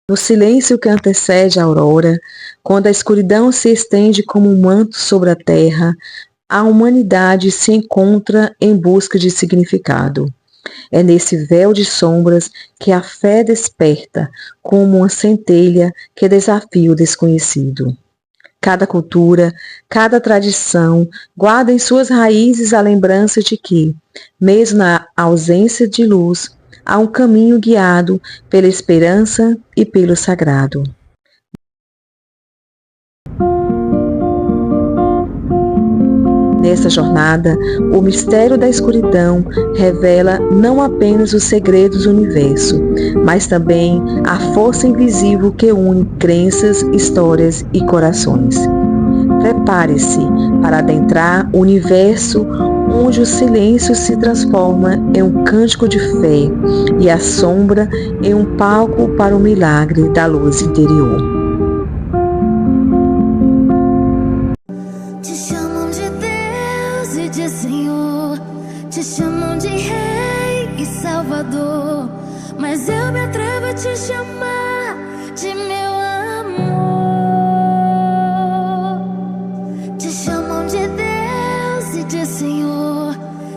No silêncio que antecede a aurora, quando a escuridão se estende como um manto sobre a terra, a humanidade se encontra em busca de significado. É nesse véu de sombras que a fé desperta, como uma centelha que desafia o desconhecido. Cada cultura, cada tradição guarda em suas raízes a lembrança de que, mesmo na ausência de luz, há um caminho guiado pela esperança e pelo sagrado. Nessa jornada, o mistério da escuridão revela não apenas os segredos do universo, mas também a força invisível que une crenças, histórias e corações. Prepare-se para adentrar o universo onde o silêncio se transforma em um cântico de fé e a sombra em um palco para o milagre da luz interior. Te chamam de Deus e de Senhor, te chamam de Rei e Salvador, mas eu me atrevo a te chamar de meu amor. Te chamam de Deus e de Senhor,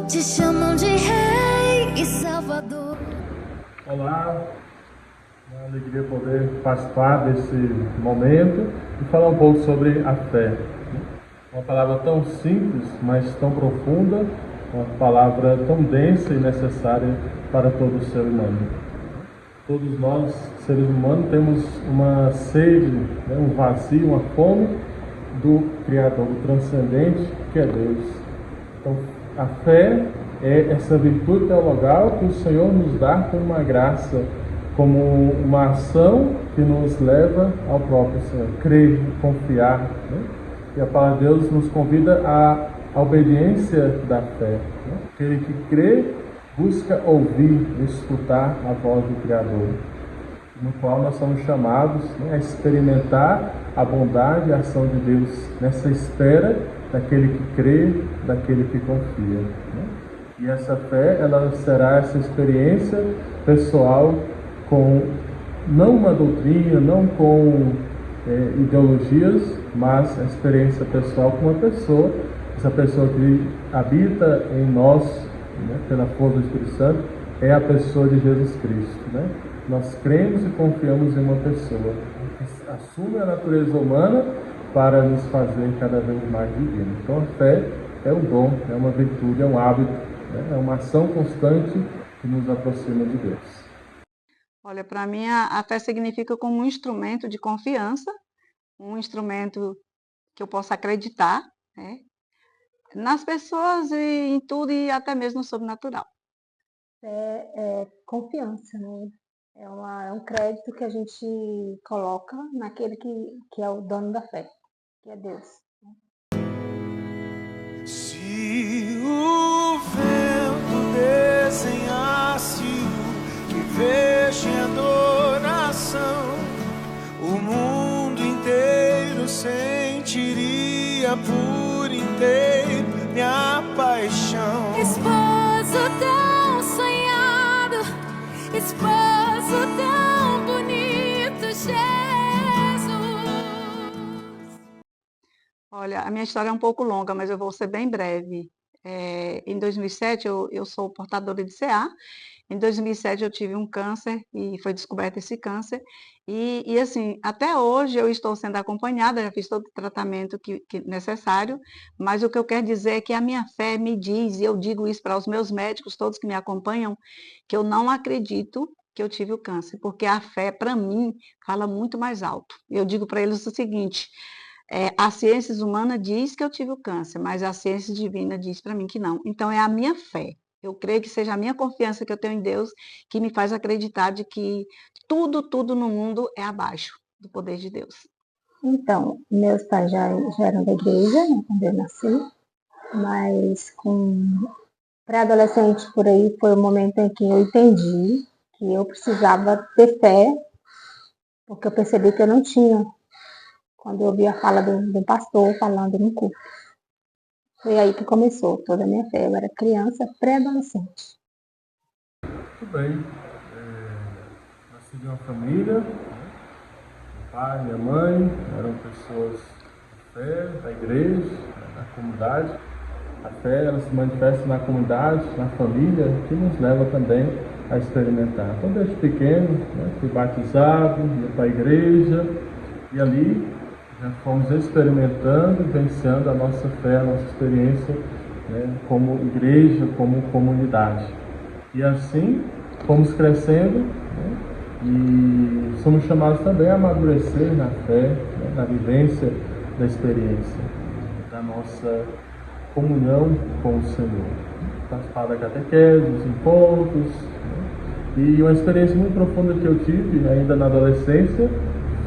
te chamam de Rei e Salvador. Olá, é uma alegria poder participar desse momento e falar um pouco sobre a fé. Uma palavra tão simples, mas tão profunda, uma palavra tão densa e necessária para todo ser humano. Todos nós, seres humanos, temos uma sede, um vazio, uma fome do Criador, do transcendente, que é Deus. Então, a fé é essa virtude teologal que o Senhor nos dá como uma graça, como uma ação que nos leva ao próprio Senhor. Crer, confiar, E a palavra de Deus nos convida à obediência da fé. Aquele que crê busca ouvir, escutar a voz do Criador, no qual nós somos chamados a experimentar a bondade e a ação de Deus nessa espera daquele que crê, daquele que confia. E essa fé, ela será essa experiência pessoal com não uma doutrina, não com ideologias, mas a experiência pessoal com uma pessoa, essa pessoa que habita em nós, pela força do Espírito Santo, é a pessoa de Jesus Cristo. Nós cremos e confiamos em uma pessoa que assume a natureza humana para nos fazer cada vez mais divinos. Então a fé é um dom, é uma virtude, é um hábito, é uma ação constante que nos aproxima de Deus. Olha, para mim a fé significa como um instrumento de confiança, um instrumento que eu possa acreditar, nas pessoas e em tudo e até mesmo no sobrenatural. É confiança, É um crédito que a gente coloca naquele que é o dono da fé, que é Deus. Se o vento desenhasse o que vejo em adoração, o mundo inteiro sentiria por inteiro minha paixão. Esposo tão sonhado, esposo tão bonito, Jesus. Olha, a minha história é um pouco longa, mas eu vou ser bem breve. Em 2007, eu sou portadora de CA. Em 2007, eu tive um câncer e foi descoberto esse câncer. E assim, até hoje eu estou sendo acompanhada, já fiz todo o tratamento que necessário, mas o que eu quero dizer é que a minha fé me diz, e eu digo isso para os meus médicos, todos que me acompanham, que eu não acredito que eu tive o câncer, porque a fé, para mim, fala muito mais alto. Eu digo para eles o seguinte: a ciência humana diz que eu tive o câncer, mas a ciência divina diz para mim que não. Então, é a minha fé. Eu creio que seja a minha confiança que eu tenho em Deus que me faz acreditar de que tudo no mundo é abaixo do poder de Deus. Então, meus pais já eram da igreja, quando eu nasci, mas com pré-adolescente por aí foi o momento em que eu entendi que eu precisava ter fé, porque eu percebi que eu não tinha, quando eu ouvi a fala de um pastor falando no culto. Foi aí que começou toda a minha fé. Eu era criança, pré-adolescente. Muito bem. Nasci de uma família pai, minha mãe eram pessoas de fé, da igreja, da comunidade. A fé, ela se manifesta na comunidade, na família, que nos leva também a experimentar. Então, desde pequeno, fui batizado, ia para a igreja, e ali já fomos experimentando, vivenciando a nossa fé, a nossa experiência, como igreja, como comunidade. E assim, fomos crescendo, e somos chamados também a amadurecer na fé, na vivência da experiência, da nossa comunhão com o Senhor. Participar da catequese, dos encontros, e uma experiência muito profunda que eu tive ainda na adolescência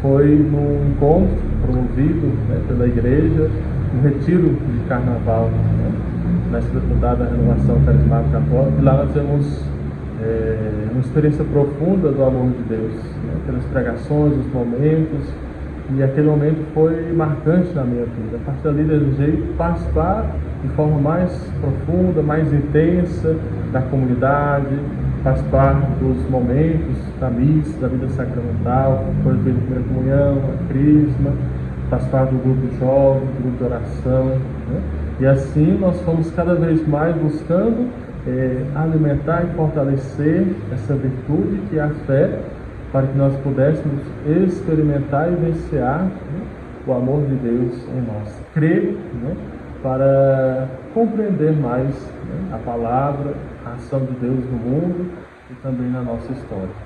foi num encontro promovido pela igreja, um retiro de carnaval, na Estrutura da Renovação Carismática Católica, e lá nós temos uma experiência profunda do amor de Deus, pelas pregações, os momentos, e aquele momento foi marcante na minha vida. A partir dali desejei participar de forma mais profunda, mais intensa da comunidade, participar dos momentos da missa, da vida sacramental, depois da primeira comunhão, a crisma, participar do grupo de jovens, do grupo de oração, E assim nós fomos cada vez mais buscando alimentar e fortalecer essa virtude que é a fé, para que nós pudéssemos experimentar e vivenciar o amor de Deus em nós. Crer, para compreender mais a palavra, a ação de Deus no mundo e também na nossa história.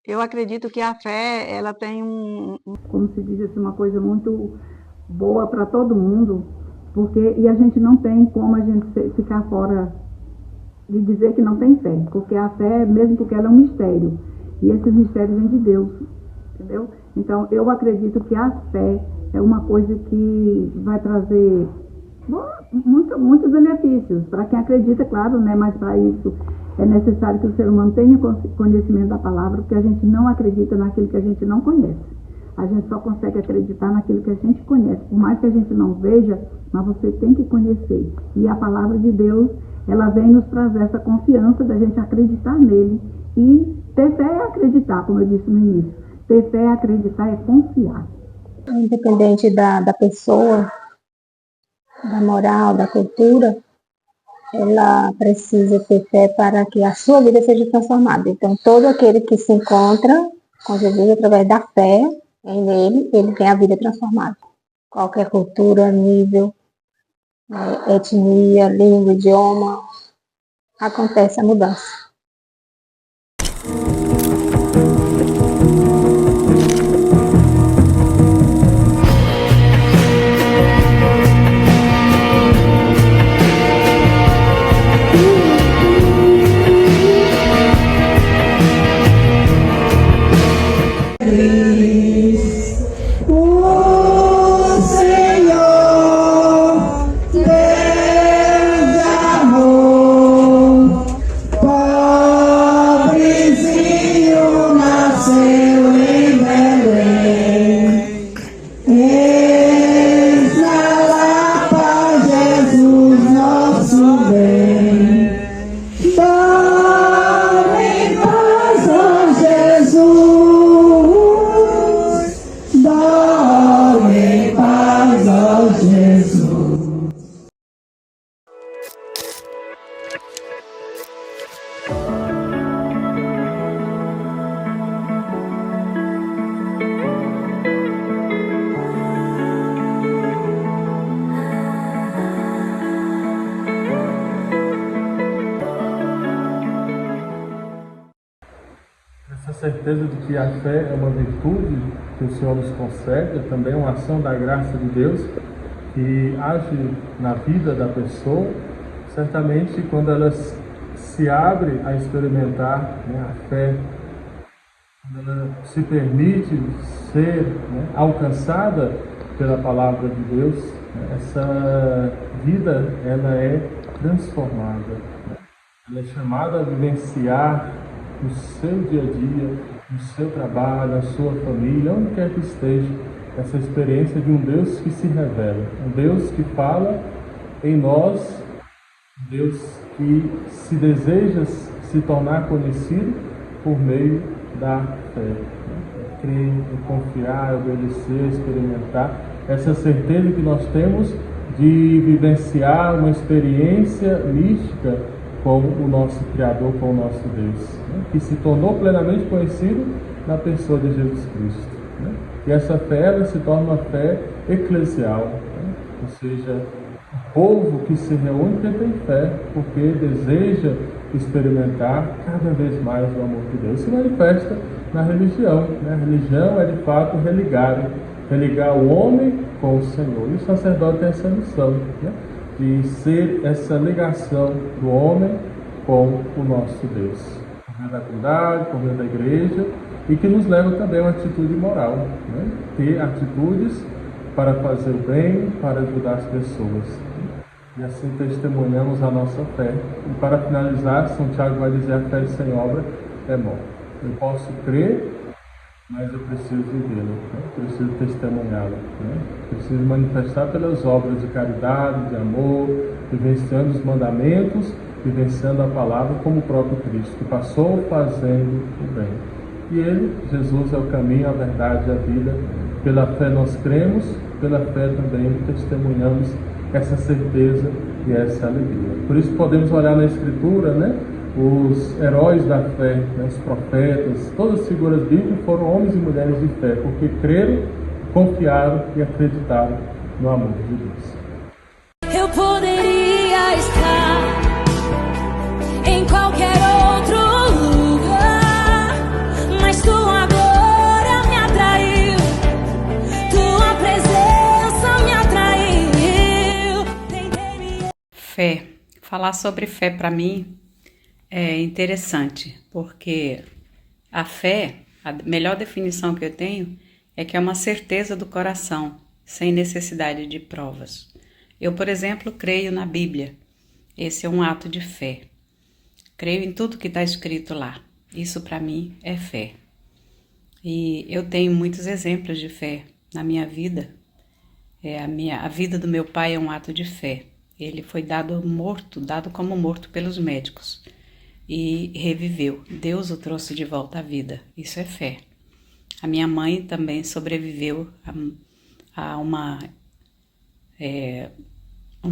Eu acredito que a fé, ela tem como se diz assim, uma coisa muito boa para todo mundo, e a gente não tem como a gente ficar fora de dizer que não tem fé, porque a fé, mesmo porque ela é um mistério, e esses mistérios vêm de Deus, entendeu? Então, eu acredito que a fé é uma coisa que vai trazer muitos benefícios, para quem acredita, claro, mas para isso é necessário que o ser humano tenha conhecimento da palavra, porque a gente não acredita naquilo que a gente não conhece. A gente só consegue acreditar naquilo que a gente conhece. Por mais que a gente não veja, mas você tem que conhecer. E a palavra de Deus, ela vem nos trazer essa confiança da gente acreditar nele. E ter fé é acreditar, como eu disse no início. Ter fé é acreditar, é confiar. Independente da pessoa, da moral, da cultura, ela precisa ter fé para que a sua vida seja transformada. Então, todo aquele que se encontra com Jesus através da fé em Ele, ele tem a vida transformada. Qualquer cultura, nível, etnia, língua, idioma, acontece a mudança. Certeza de que a fé é uma virtude que o Senhor nos concede, é também uma ação da graça de Deus que age na vida da pessoa, certamente quando ela se abre a experimentar a fé ela se permite ser, né, alcançada pela palavra de Deus, né, essa vida ela é transformada, né? Ela é chamada a vivenciar no seu dia a dia, no seu trabalho, na sua família, onde quer que esteja, essa experiência de um Deus que se revela, um Deus que fala em nós, um Deus que se deseja se tornar conhecido por meio da fé. É crer, é confiar, é obedecer, é experimentar, essa certeza que nós temos de vivenciar uma experiência mística com o nosso Criador, com o nosso Deus, né, que se tornou plenamente conhecido na pessoa de Jesus Cristo, né? E essa fé ela se torna uma fé eclesial, né? Ou seja, o povo que se reúne porque tem fé, porque deseja experimentar cada vez mais o amor de Deus. Se manifesta na religião, né? A religião é de fato religar o homem com o Senhor. E o sacerdote tem essa missão, né, de ser essa ligação do homem com o nosso Deus, por meio da comunidade, por meio da igreja, e que nos leva também a uma atitude moral, né? Ter atitudes para fazer o bem, para ajudar as pessoas. E assim testemunhamos a nossa fé. E para finalizar, São Tiago vai dizer: a fé sem obra é morta. Eu posso crer, mas eu preciso vivê-la, né? Preciso testemunhá-la, né? Preciso manifestar pelas obras de caridade, de amor, vivenciando os mandamentos, vivenciando a palavra como o próprio Cristo, que passou fazendo o bem. E Ele, Jesus, é o caminho, a verdade e a vida. Pela fé nós cremos, pela fé também testemunhamos essa certeza e essa alegria. Por isso podemos olhar na Escritura, né? Os heróis da fé, né, os profetas, todas as figuras bíblicas foram homens e mulheres de fé, porque creram, confiaram e acreditaram no amor de Deus. Eu poderia estar em qualquer outro lugar, mas tua glória me atraiu, tua presença me atraiu. Fé. Falar sobre fé para mim é interessante, porque a fé, a melhor definição que eu tenho é que é uma certeza do coração, sem necessidade de provas. Eu, por exemplo, creio na Bíblia. Esse é um ato de fé. Creio em tudo que está escrito lá. Isso para mim é fé. E eu tenho muitos exemplos de fé na minha vida. A vida do meu pai é um ato de fé. Ele foi dado como morto pelos médicos. E reviveu. Deus o trouxe de volta à vida. Isso é fé. A minha mãe também sobreviveu a uma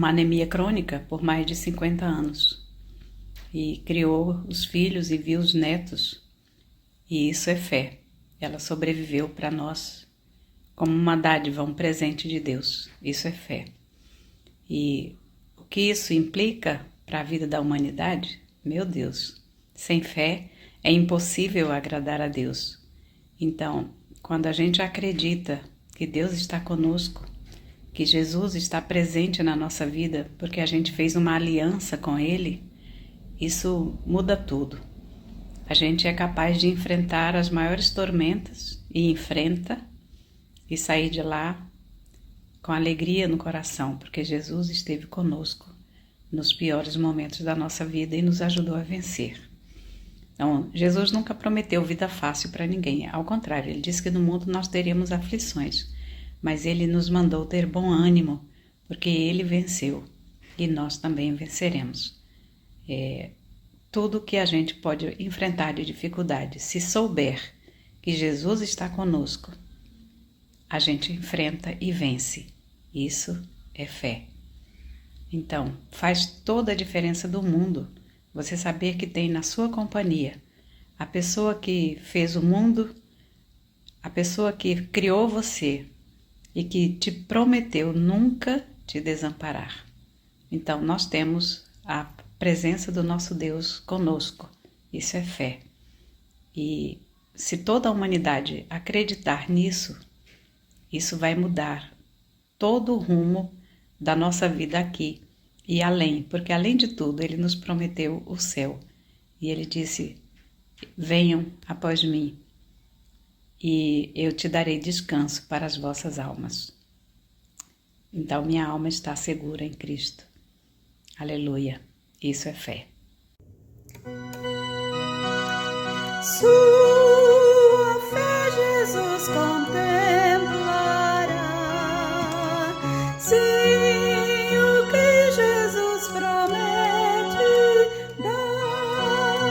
anemia crônica por mais de 50 anos. E criou os filhos e viu os netos. E isso é fé. Ela sobreviveu para nós como uma dádiva, um presente de Deus. Isso é fé. E o que isso implica para a vida da humanidade? Meu Deus, sem fé é impossível agradar a Deus. Então, quando a gente acredita que Deus está conosco, que Jesus está presente na nossa vida, porque a gente fez uma aliança com Ele, isso muda tudo. A gente é capaz de enfrentar as maiores tormentas e enfrenta e sair de lá com alegria no coração, porque Jesus esteve conosco nos piores momentos da nossa vida e nos ajudou a vencer. Então, Jesus nunca prometeu vida fácil para ninguém. Ao contrário, Ele disse que no mundo nós teríamos aflições, mas Ele nos mandou ter bom ânimo, porque Ele venceu e nós também venceremos. Tudo que a gente pode enfrentar de dificuldade, se souber que Jesus está conosco, a gente enfrenta e vence. Isso é fé. Então, faz toda a diferença do mundo você saber que tem na sua companhia a pessoa que fez o mundo, a pessoa que criou você e que te prometeu nunca te desamparar. Então, nós temos a presença do nosso Deus conosco. Isso é fé. E se toda a humanidade acreditar nisso, isso vai mudar todo o rumo da nossa vida aqui e além, porque além de tudo Ele nos prometeu o céu e Ele disse: venham após mim e eu te darei descanso para as vossas almas. Então minha alma está segura em Cristo. Aleluia. Isso é fé. Sua fé Jesus contemplará. Sim, o que Jesus promete dar.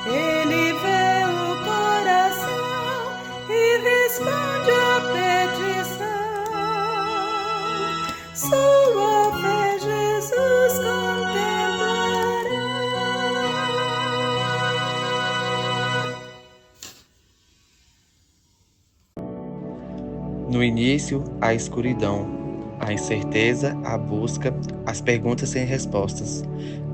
Ele vê o coração e responde a petição. Sua fé Jesus contemplará. No início, a escuridão, a incerteza, a busca, as perguntas sem respostas.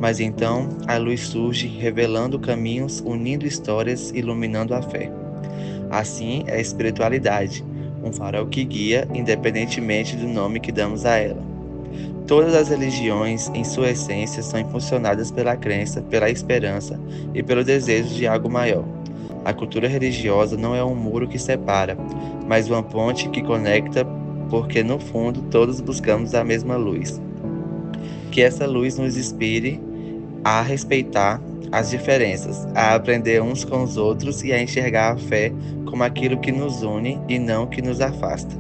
Mas então, a luz surge, revelando caminhos, unindo histórias, iluminando a fé. Assim é a espiritualidade, um farol que guia, independentemente do nome que damos a ela. Todas as religiões, em sua essência, são impulsionadas pela crença, pela esperança e pelo desejo de algo maior. A cultura religiosa não é um muro que separa, mas uma ponte que conecta, porque no fundo todos buscamos a mesma luz. Que essa luz nos inspire a respeitar as diferenças, a aprender uns com os outros e a enxergar a fé como aquilo que nos une e não que nos afasta.